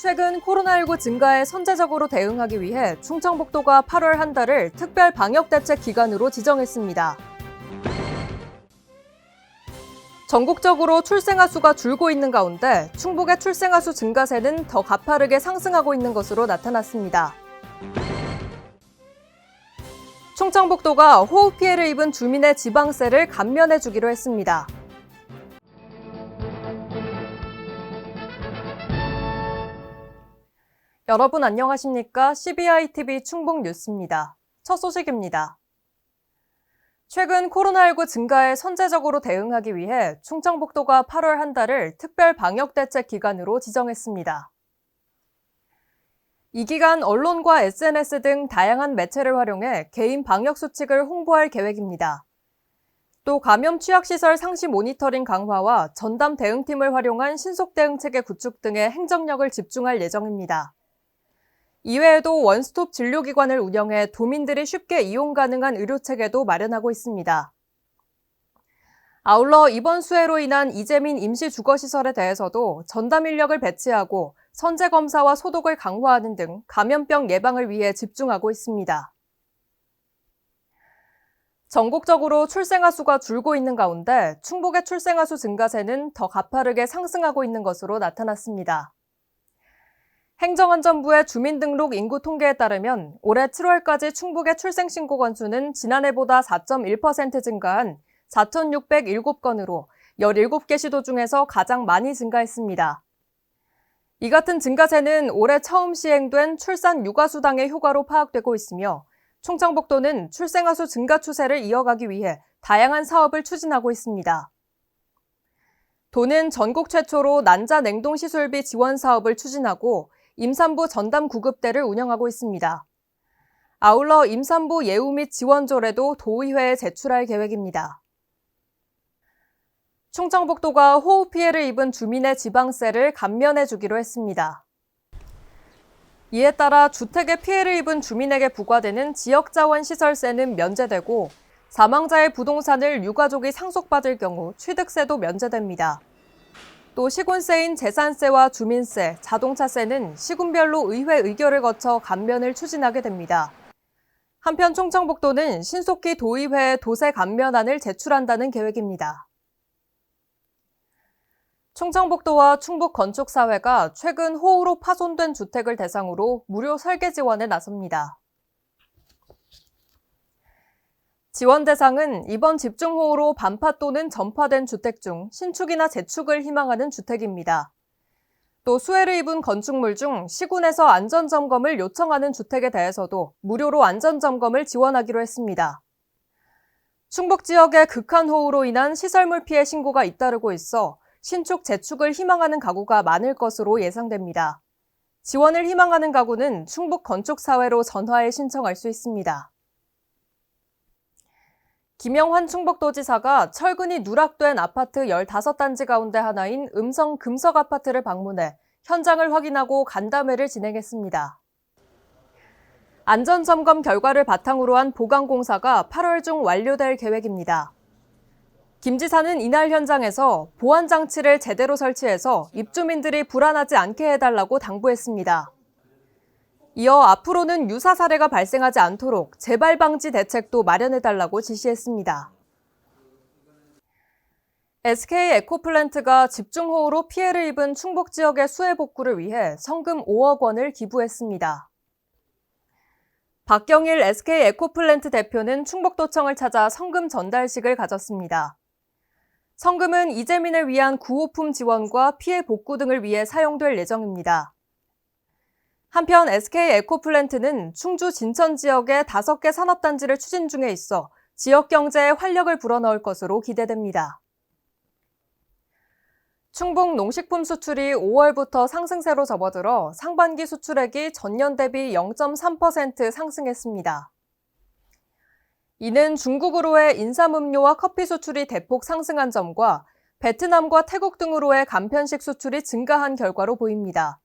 최근 코로나19 증가에 선제적으로 대응하기 위해 충청북도가 8월 한 달을 특별 방역대책 기간으로 지정했습니다. 전국적으로 출생아 수가 줄고 있는 가운데 충북의 출생아 수 증가세는 더 가파르게 상승하고 있는 것으로 나타났습니다. 충청북도가 호우 피해를 입은 주민의 지방세를 감면해주기로 했습니다. 여러분 안녕하십니까? CBI-TV 충북 뉴스입니다. 첫 소식입니다. 최근 코로나19 증가에 선제적으로 대응하기 위해 충청북도가 8월 한 달을 특별 방역대책 기간으로 지정했습니다. 이 기간 언론과 SNS 등 다양한 매체를 활용해 개인 방역 수칙을 홍보할 계획입니다. 또 감염 취약시설 상시 모니터링 강화와 전담 대응팀을 활용한 신속 대응체계 구축 등의 행정력을 집중할 예정입니다. 이외에도 원스톱 진료기관을 운영해 도민들이 쉽게 이용 가능한 의료체계도 마련하고 있습니다. 아울러 이번 수해로 인한 이재민 임시주거시설에 대해서도 전담 인력을 배치하고 선제검사와 소독을 강화하는 등 감염병 예방을 위해 집중하고 있습니다. 전국적으로 출생아 수가 줄고 있는 가운데 충북의 출생아 수 증가세는 더 가파르게 상승하고 있는 것으로 나타났습니다. 행정안전부의 주민등록 인구 통계에 따르면 올해 7월까지 충북의 출생신고 건수는 지난해보다 4.1% 증가한 4,607건으로 17개 시도 중에서 가장 많이 증가했습니다. 이 같은 증가세는 올해 처음 시행된 출산 육아수당의 효과로 파악되고 있으며 충청북도는 출생아 수 증가 추세를 이어가기 위해 다양한 사업을 추진하고 있습니다. 도는 전국 최초로 난자 냉동시술비 지원 사업을 추진하고 임산부 전담 구급대를 운영하고 있습니다. 아울러 임산부 예우 및 지원조례도 도의회에 제출할 계획입니다. 충청북도가 호우 피해를 입은 주민의 지방세를 감면해주기로 했습니다. 이에 따라 주택에 피해를 입은 주민에게 부과되는 지역자원시설세는 면제되고 사망자의 부동산을 유가족이 상속받을 경우 취득세도 면제됩니다. 또 시군세인 재산세와 주민세, 자동차세는 시군별로 의회 의결을 거쳐 감면을 추진하게 됩니다. 한편 충청북도는 신속히 도의회에 도세 감면안을 제출한다는 계획입니다. 충청북도와 충북건축사회가 최근 호우로 파손된 주택을 대상으로 무료 설계 지원에 나섭니다. 지원 대상은 이번 집중호우로 반파 또는 전파된 주택 중 신축이나 재축을 희망하는 주택입니다. 또 수해를 입은 건축물 중 시군에서 안전점검을 요청하는 주택에 대해서도 무료로 안전점검을 지원하기로 했습니다. 충북 지역의 극한 호우로 인한 시설물 피해 신고가 잇따르고 있어 신축, 재축을 희망하는 가구가 많을 것으로 예상됩니다. 지원을 희망하는 가구는 충북건축사회로 전화해 신청할 수 있습니다. 김영환 충북도지사가 철근이 누락된 아파트 15단지 가운데 하나인 음성 금석 아파트를 방문해 현장을 확인하고 간담회를 진행했습니다. 안전점검 결과를 바탕으로 한 보강공사가 8월 중 완료될 계획입니다. 김 지사는 이날 현장에서 보안장치를 제대로 설치해서 입주민들이 불안하지 않게 해달라고 당부했습니다. 이어 앞으로는 유사 사례가 발생하지 않도록 재발 방지 대책도 마련해달라고 지시했습니다. SK 에코플랜트가 집중호우로 피해를 입은 충북 지역의 수해 복구를 위해 성금 5억 원을 기부했습니다. 박경일 SK 에코플랜트 대표는 충북도청을 찾아 성금 전달식을 가졌습니다. 성금은 이재민을 위한 구호품 지원과 피해 복구 등을 위해 사용될 예정입니다. 한편 SK 에코플랜트는 충주 진천 지역의 5개 산업단지를 추진 중에 있어 지역 경제에 활력을 불어넣을 것으로 기대됩니다. 충북 농식품 수출이 5월부터 상승세로 접어들어 상반기 수출액이 전년 대비 0.3% 상승했습니다. 이는 중국으로의 인삼음료와 커피 수출이 대폭 상승한 점과 베트남과 태국 등으로의 간편식 수출이 증가한 결과로 보입니다.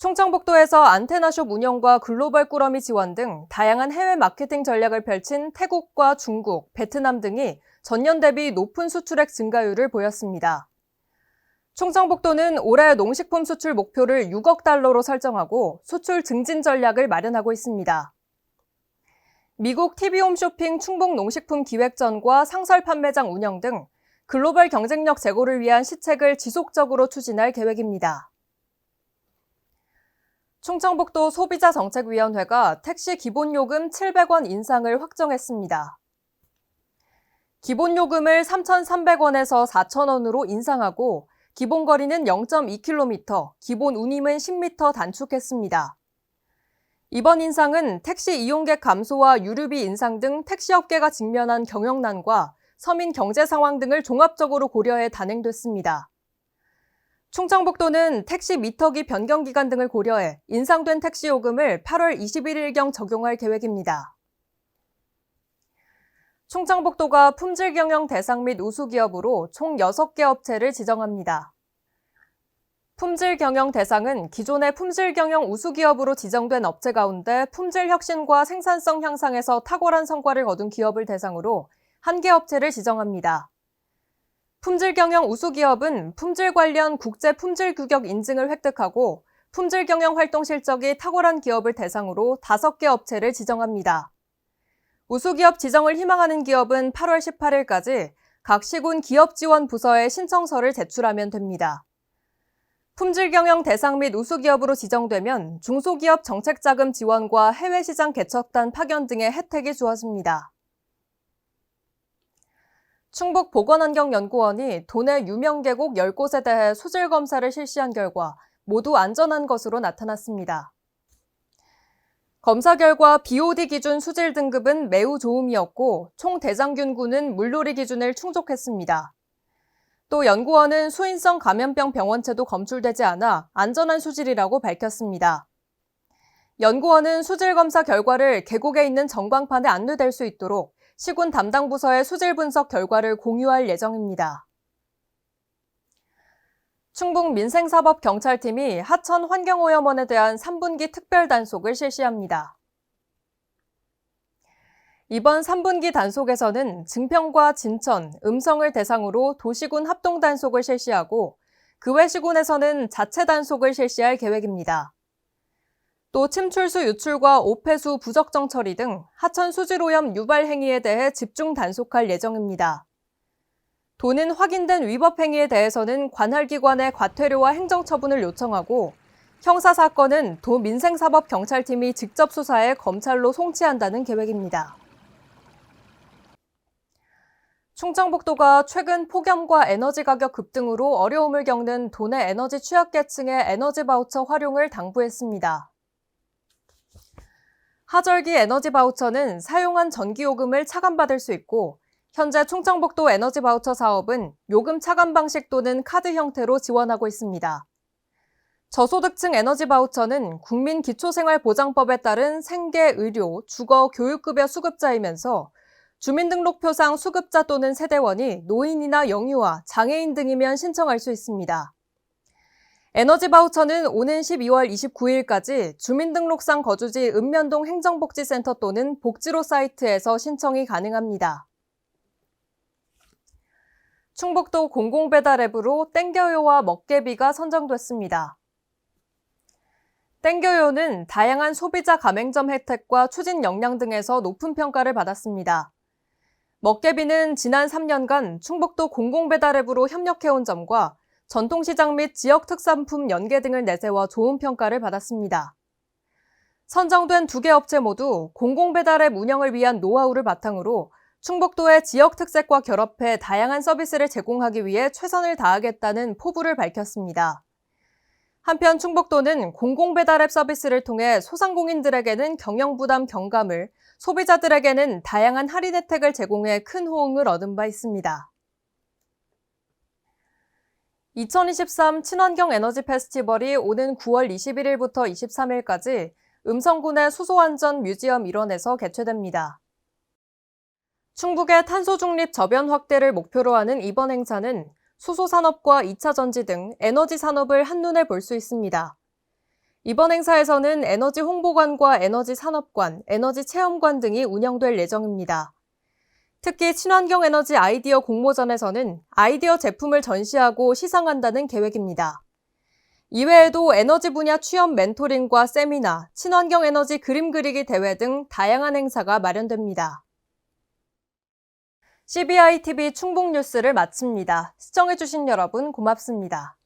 충청북도에서 안테나숍 운영과 글로벌 꾸러미 지원 등 다양한 해외 마케팅 전략을 펼친 태국과 중국, 베트남 등이 전년 대비 높은 수출액 증가율을 보였습니다. 충청북도는 올해 농식품 수출 목표를 6억 달러로 설정하고 수출 증진 전략을 마련하고 있습니다. 미국 TV홈쇼핑 충북농식품기획전과 상설 판매장 운영 등 글로벌 경쟁력 제고를 위한 시책을 지속적으로 추진할 계획입니다. 충청북도 소비자정책위원회가 택시 기본요금 700원 인상을 확정했습니다. 기본요금을 3,300원에서 4,000원으로 인상하고 기본거리는 0.2km, 기본 운임은 10m 단축했습니다. 이번 인상은 택시 이용객 감소와 유류비 인상 등 택시업계가 직면한 경영난과 서민 경제 상황 등을 종합적으로 고려해 단행됐습니다. 충청북도는 택시 미터기 변경 기간 등을 고려해 인상된 택시 요금을 8월 21일경 적용할 계획입니다. 충청북도가 품질 경영 대상 및 우수 기업으로 총 6개 업체를 지정합니다. 품질 경영 대상은 기존의 품질 경영 우수 기업으로 지정된 업체 가운데 품질 혁신과 생산성 향상에서 탁월한 성과를 거둔 기업을 대상으로 1개 업체를 지정합니다. 품질 경영 우수 기업은 품질 관련 국제 품질 규격 인증을 획득하고 품질 경영 활동 실적이 탁월한 기업을 대상으로 5개 업체를 지정합니다. 우수 기업 지정을 희망하는 기업은 8월 18일까지 각 시군 기업 지원 부서에 신청서를 제출하면 됩니다. 품질 경영 대상 및 우수 기업으로 지정되면 중소기업 정책자금 지원과 해외시장 개척단 파견 등의 혜택이 주어집니다. 충북보건환경연구원이 도내 유명 계곡 10곳에 대해 수질 검사를 실시한 결과 모두 안전한 것으로 나타났습니다. 검사 결과 BOD 기준 수질 등급은 매우 좋음이었고 총 대장균군은 물놀이 기준을 충족했습니다. 또 연구원은 수인성 감염병 병원체도 검출되지 않아 안전한 수질이라고 밝혔습니다. 연구원은 수질 검사 결과를 계곡에 있는 전광판에 안내될 수 있도록 시군 담당 부서의 수질 분석 결과를 공유할 예정입니다. 충북 민생사법경찰팀이 하천 환경오염원에 대한 3분기 특별 단속을 실시합니다. 이번 3분기 단속에서는 증평과 진천, 음성을 대상으로 도시군 합동 단속을 실시하고 그 외 시군에서는 자체 단속을 실시할 계획입니다. 또 침출수 유출과 오폐수 부적정 처리 등 하천 수질오염 유발 행위에 대해 집중 단속할 예정입니다. 도는 확인된 위법 행위에 대해서는 관할기관에 과태료와 행정처분을 요청하고 형사사건은 도 민생사법경찰팀이 직접 수사해 검찰로 송치한다는 계획입니다. 충청북도가 최근 폭염과 에너지 가격 급등으로 어려움을 겪는 도내 에너지 취약계층의 에너지 바우처 활용을 당부했습니다. 하절기 에너지 바우처는 사용한 전기요금을 차감받을 수 있고 현재 충청북도 에너지 바우처 사업은 요금 차감 방식 또는 카드 형태로 지원하고 있습니다. 저소득층 에너지 바우처는 국민기초생활보장법에 따른 생계, 의료, 주거, 교육급여 수급자이면서 주민등록표상 수급자 또는 세대원이 노인이나 영유아, 장애인 등이면 신청할 수 있습니다. 에너지 바우처는 오는 12월 29일까지 주민등록상 거주지 읍면동 행정복지센터 또는 복지로 사이트에서 신청이 가능합니다. 충북도 공공배달 앱으로 땡겨요와 먹개비가 선정됐습니다. 땡겨요는 다양한 소비자 가맹점 혜택과 추진 역량 등에서 높은 평가를 받았습니다. 먹개비는 지난 3년간 충북도 공공배달 앱으로 협력해온 점과 전통시장 및 지역 특산품 연계 등을 내세워 좋은 평가를 받았습니다. 선정된 2개 업체 모두 공공배달앱 운영을 위한 노하우를 바탕으로 충북도의 지역 특색과 결합해 다양한 서비스를 제공하기 위해 최선을 다하겠다는 포부를 밝혔습니다. 한편 충북도는 공공배달앱 서비스를 통해 소상공인들에게는 경영부담 경감을, 소비자들에게는 다양한 할인 혜택을 제공해 큰 호응을 얻은 바 있습니다. 2023 친환경 에너지 페스티벌이 오는 9월 21일부터 23일까지 음성군의 수소안전 뮤지엄 일원에서 개최됩니다. 충북의 탄소 중립 저변 확대를 목표로 하는 이번 행사는 수소산업과 2차 전지 등 에너지 산업을 한눈에 볼 수 있습니다. 이번 행사에서는 에너지 홍보관과 에너지 산업관, 에너지 체험관 등이 운영될 예정입니다. 특히 친환경 에너지 아이디어 공모전에서는 아이디어 제품을 전시하고 시상한다는 계획입니다. 이외에도 에너지 분야 취업 멘토링과 세미나, 친환경 에너지 그림 그리기 대회 등 다양한 행사가 마련됩니다. CBI TV 충북 뉴스를 마칩니다. 시청해주신 여러분 고맙습니다.